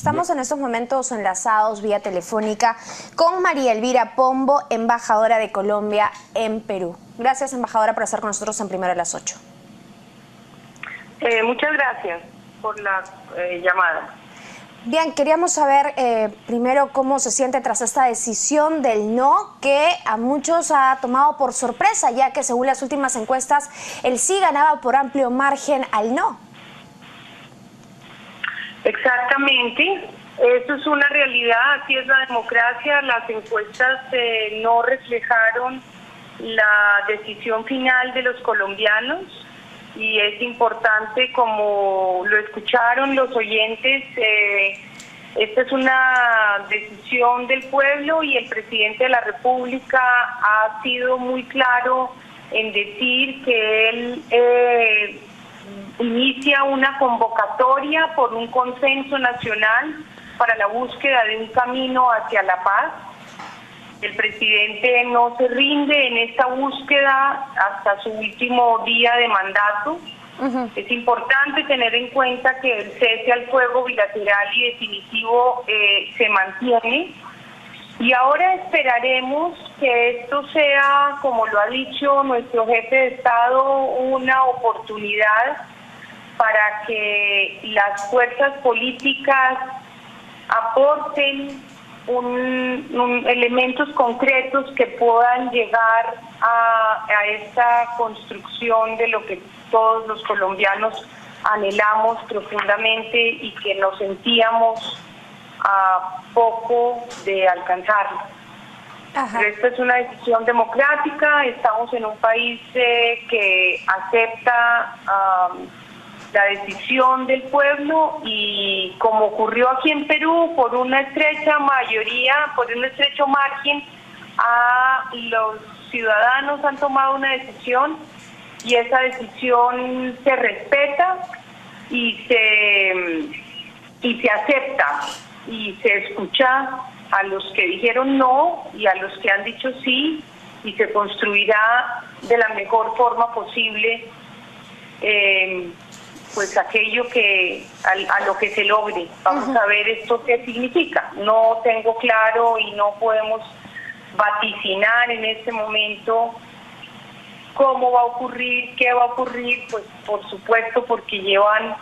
Estamos en estos momentos enlazados vía telefónica con María Elvira Pombo, embajadora de Colombia en Perú. Gracias, embajadora, por estar con nosotros en Primero a las 8. Muchas gracias por la llamada. Bien, queríamos saber primero cómo se siente tras esta decisión del no, que a muchos ha tomado por sorpresa, ya que según las últimas encuestas, el sí ganaba por amplio margen al no. Exactamente, eso es una realidad, así es la democracia. Las encuestas no reflejaron la decisión final de los colombianos y es importante, como lo escucharon los oyentes, esta es una decisión del pueblo y el presidente de la República ha sido muy claro en decir que él inicia una convocatoria por un consenso nacional para la búsqueda de un camino hacia la paz. El presidente no se rinde en esta búsqueda hasta su último día de mandato. Es importante tener en cuenta que el cese al fuego bilateral y definitivo se mantiene. Y ahora esperaremos que esto sea, como lo ha dicho nuestro jefe de Estado, una oportunidad para que las fuerzas políticas aporten elementos concretos que puedan llegar a esta construcción de lo que todos los colombianos anhelamos profundamente y que nos sentíamos a poco de alcanzarlo. Pero esta es una decisión democrática, estamos en un país que acepta la decisión del pueblo y, como ocurrió aquí en Perú, por una estrecha mayoría, por un estrecho margen, los ciudadanos han tomado una decisión y esa decisión se respeta y se acepta y se escucha a los que dijeron no y a los que han dicho sí, y se construirá de la mejor forma posible pues aquello que a lo que se logre. Vamos a ver esto qué significa. No tengo claro y no podemos vaticinar en este momento cómo va a ocurrir, qué va a ocurrir, pues por supuesto porque llevan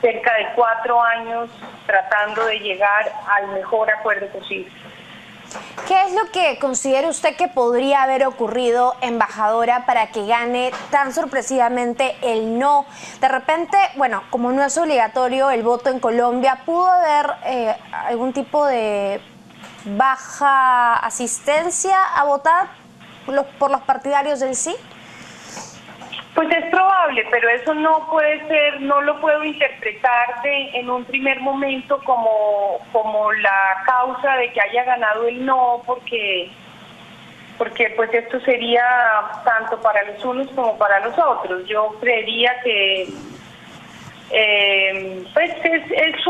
cerca de 4 años tratando de llegar al mejor acuerdo posible. ¿Qué es lo que considera usted que podría haber ocurrido, embajadora, para que gane tan sorpresivamente el no? De repente, bueno, como no es obligatorio el voto en Colombia, ¿pudo haber algún tipo de baja asistencia a votar por los partidarios del sí? Pues es probable, pero eso no puede ser, no lo puedo interpretar en un primer momento como la causa de que haya ganado el no, porque pues esto sería tanto para los unos como para los otros. Yo creería que pues es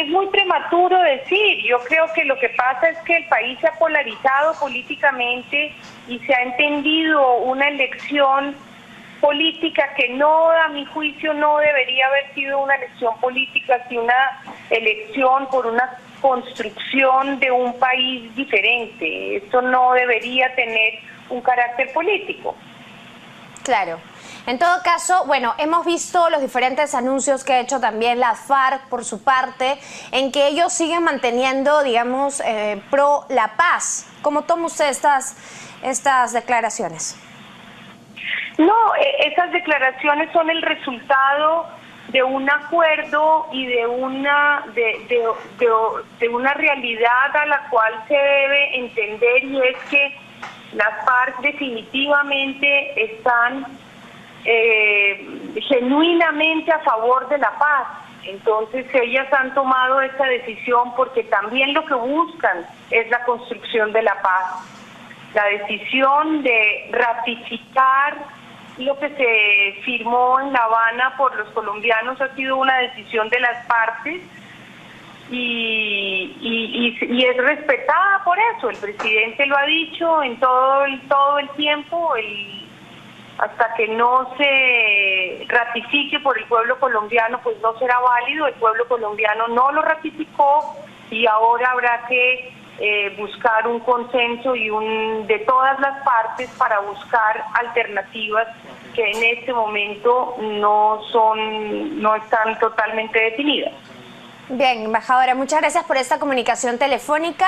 muy prematuro decir. Yo creo que lo que pasa es que el país se ha polarizado políticamente y se ha entendido una elección política que no, a mi juicio, no debería haber sido una elección política, sino una elección por una construcción de un país diferente. Esto no debería tener un carácter político. Claro. En todo caso, bueno, hemos visto los diferentes anuncios que ha hecho también la FARC por su parte, en que ellos siguen manteniendo, digamos, pro la paz. ¿Cómo toma usted estas declaraciones? No, esas declaraciones son el resultado de un acuerdo y de una realidad a la cual se debe entender, y es que las FARC definitivamente están genuinamente a favor de la paz. Entonces ellas han tomado esta decisión porque también lo que buscan es la construcción de la paz. La decisión de ratificar lo que se firmó en La Habana por los colombianos ha sido una decisión de las partes y es respetada por eso. El presidente lo ha dicho en todo el tiempo. hasta que no se ratifique por el pueblo colombiano, pues no será válido. El pueblo colombiano no lo ratificó y ahora habrá que buscar un consenso de todas las partes para buscar alternativas que en este momento no están totalmente definidas. Bien, embajadora, muchas gracias por esta comunicación telefónica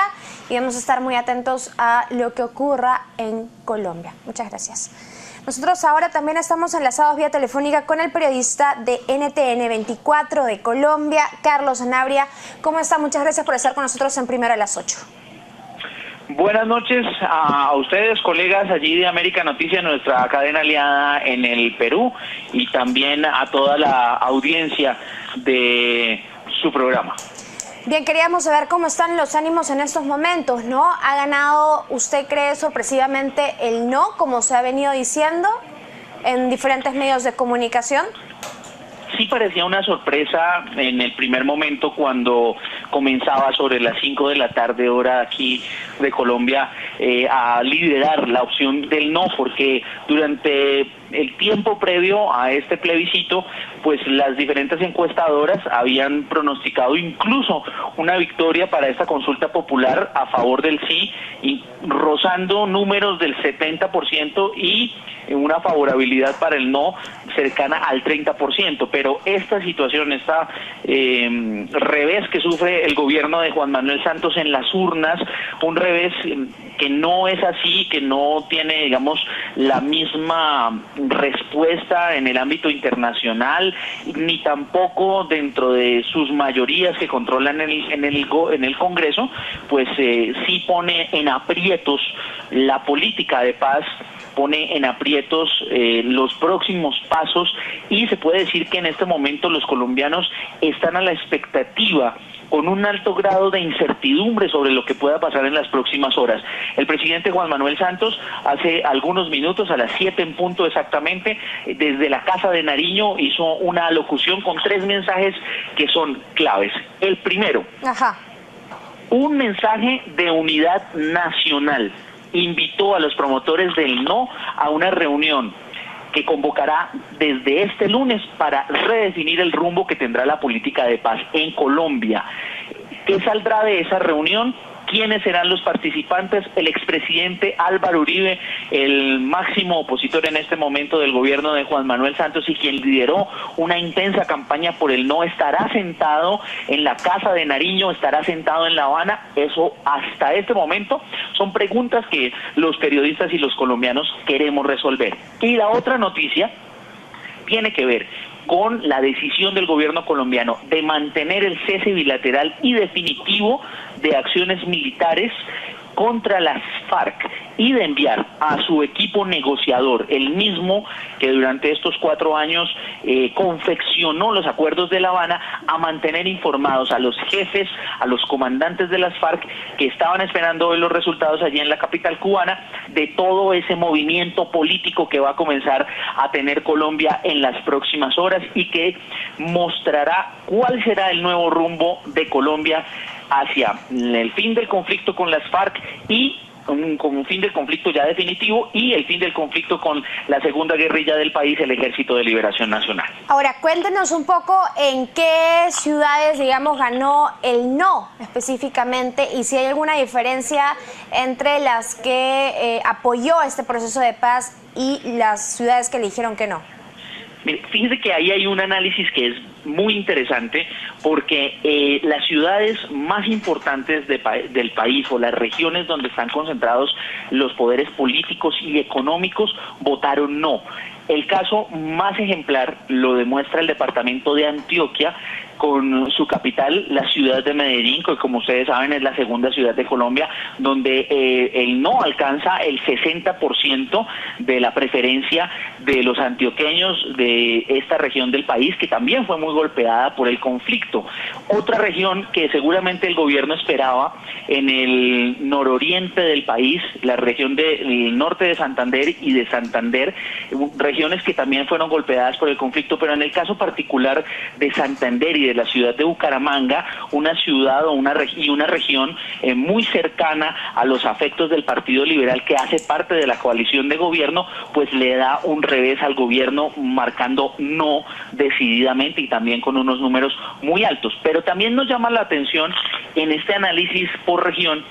y vamos a estar muy atentos a lo que ocurra en Colombia. Muchas gracias. Nosotros ahora también estamos enlazados vía telefónica con el periodista de NTN 24 de Colombia, Carlos Sanabria. ¿Cómo está? Muchas gracias por estar con nosotros en Primero a las 8. Buenas noches a ustedes, colegas allí de América Noticias, nuestra cadena aliada en el Perú, y también a toda la audiencia de su programa. Bien, queríamos saber cómo están los ánimos en estos momentos, ¿no? ¿Ha ganado, usted cree, sorpresivamente el no, como se ha venido diciendo en diferentes medios de comunicación? Sí parecía una sorpresa en el primer momento cuando comenzaba sobre las 5 de la tarde, hora aquí de Colombia, a liderar la opción del no, porque durante el tiempo previo a este plebiscito, pues las diferentes encuestadoras habían pronosticado incluso una victoria para esta consulta popular a favor del sí, y rozando números del 70% y una favorabilidad para el no cercana al 30%, pero esta situación, esta revés que sufre el gobierno de Juan Manuel Santos en las urnas, un revés que no es así, que no tiene, digamos, la misma respuesta en el ámbito internacional, ni tampoco dentro de sus mayorías que controlan en el Congreso, pues sí pone en aprietos la política de paz, pone en aprietos los próximos pasos, y se puede decir que en este momento los colombianos están a la expectativa con un alto grado de incertidumbre sobre lo que pueda pasar en las próximas horas. El presidente Juan Manuel Santos hace algunos minutos, a las 7 en punto exactamente, desde la Casa de Nariño hizo una alocución con 3 mensajes que son claves. El primero, un mensaje de unidad nacional. Invitó a los promotores del no a una reunión que convocará desde este lunes para redefinir el rumbo que tendrá la política de paz en Colombia. ¿Qué saldrá de esa reunión? ¿Quiénes serán los participantes? El expresidente Álvaro Uribe, el máximo opositor en este momento del gobierno de Juan Manuel Santos y quien lideró una intensa campaña por el no, estará sentado en la Casa de Nariño, estará sentado en La Habana. Eso hasta este momento son preguntas que los periodistas y los colombianos queremos resolver. Y la otra noticia tiene que ver con la decisión del gobierno colombiano de mantener el cese bilateral y definitivo de acciones militares contra las FARC y de enviar a su equipo negociador, el mismo que durante estos 4 años confeccionó los acuerdos de La Habana, a mantener informados a los jefes, a los comandantes de las FARC que estaban esperando hoy los resultados allí en la capital cubana de todo ese movimiento político que va a comenzar a tener Colombia en las próximas horas y que mostrará cuál será el nuevo rumbo de Colombia hacia el fin del conflicto con las FARC y con un fin del conflicto ya definitivo y el fin del conflicto con la segunda guerrilla del país, el Ejército de Liberación Nacional. Ahora, cuéntenos un poco en qué ciudades, digamos, ganó el no específicamente y si hay alguna diferencia entre las que apoyó este proceso de paz y las ciudades que le dijeron que no. Mire, fíjese que ahí hay un análisis que es muy interesante porque las ciudades más importantes del país o las regiones donde están concentrados los poderes políticos y económicos votaron no. El caso más ejemplar lo demuestra el departamento de Antioquia con su capital, la ciudad de Medellín, que como ustedes saben es la segunda ciudad de Colombia, donde el no alcanza el 60% de la preferencia de los antioqueños de esta región del país, que también fue muy golpeada por el conflicto. Otra región que seguramente el gobierno esperaba en el nororiente del país, la región del norte de Santander y de Santander, regiones que también fueron golpeadas por el conflicto, pero en el caso particular de Santander y de la ciudad de Bucaramanga, una ciudad o una región muy cercana a los afectos del Partido Liberal, que hace parte de la coalición de gobierno, pues le da un revés al gobierno, marcando no decididamente y también con unos números muy altos. Pero también nos llama la atención en este análisis por región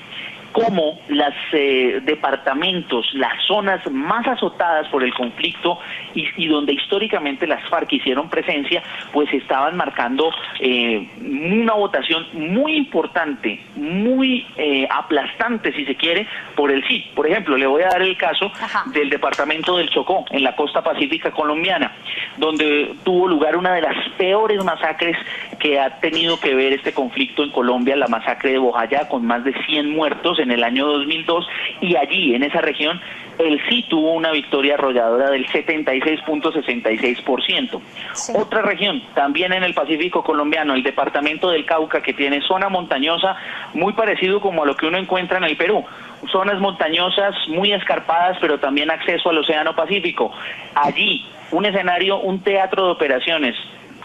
cómo los departamentos, las zonas más azotadas por el conflicto y donde históricamente las FARC hicieron presencia, pues estaban marcando una votación muy importante, muy aplastante, si se quiere, por el sí. Por ejemplo, le voy a dar el caso del departamento del Chocó, en la costa pacífica colombiana, donde tuvo lugar una de las peores masacres que ha tenido que ver este conflicto en Colombia, la masacre de Bojayá, con más de 100 muertos en el año 2002, y allí, en esa región, el sí tuvo una victoria arrolladora del 76.66%. Sí. Otra región, también en el Pacífico colombiano, el departamento del Cauca, que tiene zona montañosa, muy parecido como a lo que uno encuentra en el Perú. Zonas montañosas muy escarpadas, pero también acceso al Océano Pacífico. Allí, un escenario, un teatro de operaciones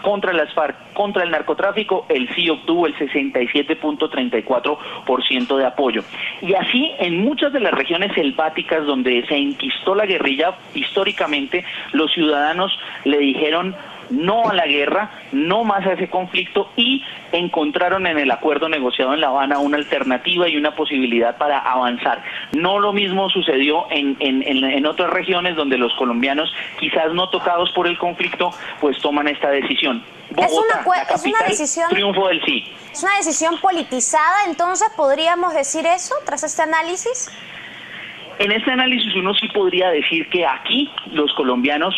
contra las FARC, contra el narcotráfico, el sí obtuvo el 67.34% de apoyo. Y así en muchas de las regiones selváticas donde se enquistó la guerrilla, históricamente los ciudadanos le dijeron no a la guerra, no más a ese conflicto, y encontraron en el acuerdo negociado en La Habana una alternativa y una posibilidad para avanzar. No lo mismo sucedió en otras regiones donde los colombianos, quizás no tocados por el conflicto, pues toman esta decisión. Bogotá, es una decisión, triunfo del sí. ¿Es una decisión politizada, entonces podríamos decir eso tras este análisis? En este análisis uno sí podría decir que aquí los colombianos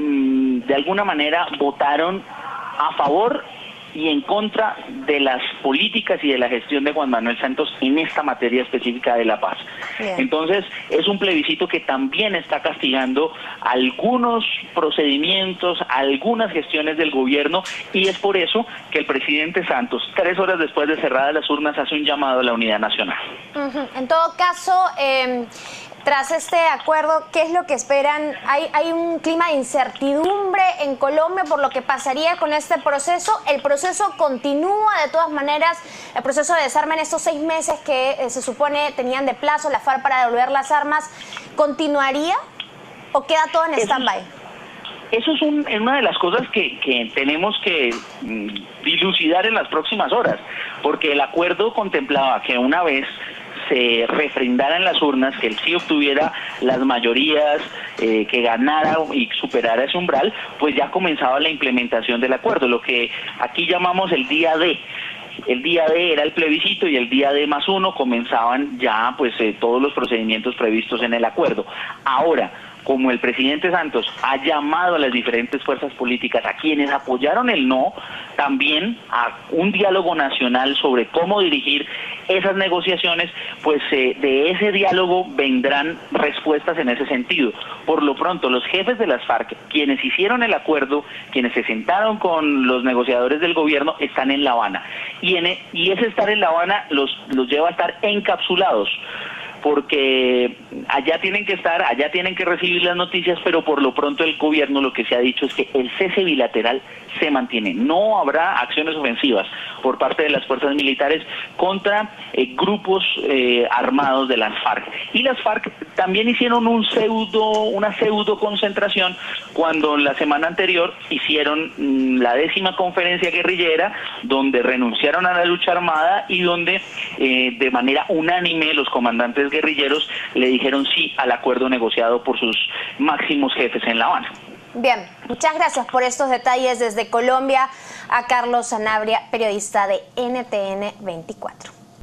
de alguna manera votaron a favor y en contra de las políticas y de la gestión de Juan Manuel Santos en esta materia específica de la paz. Bien. Entonces, es un plebiscito que también está castigando algunos procedimientos, algunas gestiones del gobierno, y es por eso que el presidente Santos, 3 horas después de cerradas las urnas, hace un llamado a la unidad nacional. En todo caso, tras este acuerdo, ¿qué es lo que esperan? ¿Hay un clima de incertidumbre en Colombia por lo que pasaría con este proceso? ¿El proceso continúa de todas maneras, el proceso de desarme en estos 6 meses que se supone tenían de plazo la FARC para devolver las armas? ¿Continuaría o queda todo en stand-by? Eso es una de las cosas que tenemos que dilucidar en las próximas horas, porque el acuerdo contemplaba que una vez se refrendara en las urnas, que el sí obtuviera las mayorías, que ganara y superara ese umbral, pues ya comenzaba la implementación del acuerdo, lo que aquí llamamos el día D. El día D era el plebiscito y el día D más 1 comenzaban ya pues todos los procedimientos previstos en el acuerdo. Ahora, como el presidente Santos ha llamado a las diferentes fuerzas políticas, a quienes apoyaron el no, también a un diálogo nacional sobre cómo dirigir esas negociaciones, pues de ese diálogo vendrán respuestas en ese sentido. Por lo pronto, los jefes de las FARC, quienes hicieron el acuerdo, quienes se sentaron con los negociadores del gobierno, están en La Habana. Y ese estar en La Habana los lleva a estar encapsulados, porque allá tienen que estar, allá tienen que recibir las noticias, pero por lo pronto el gobierno lo que se ha dicho es que el cese bilateral se mantiene. No habrá acciones ofensivas por parte de las fuerzas militares contra grupos armados de las FARC. Y las FARC también hicieron una pseudo concentración cuando la semana anterior hicieron la 10ª conferencia guerrillera, donde renunciaron a la lucha armada y donde de manera unánime los comandantes guerrilleros le dijeron sí al acuerdo negociado por sus máximos jefes en La Habana. Bien, muchas gracias por estos detalles desde Colombia a Carlos Sanabria, periodista de NTN 24.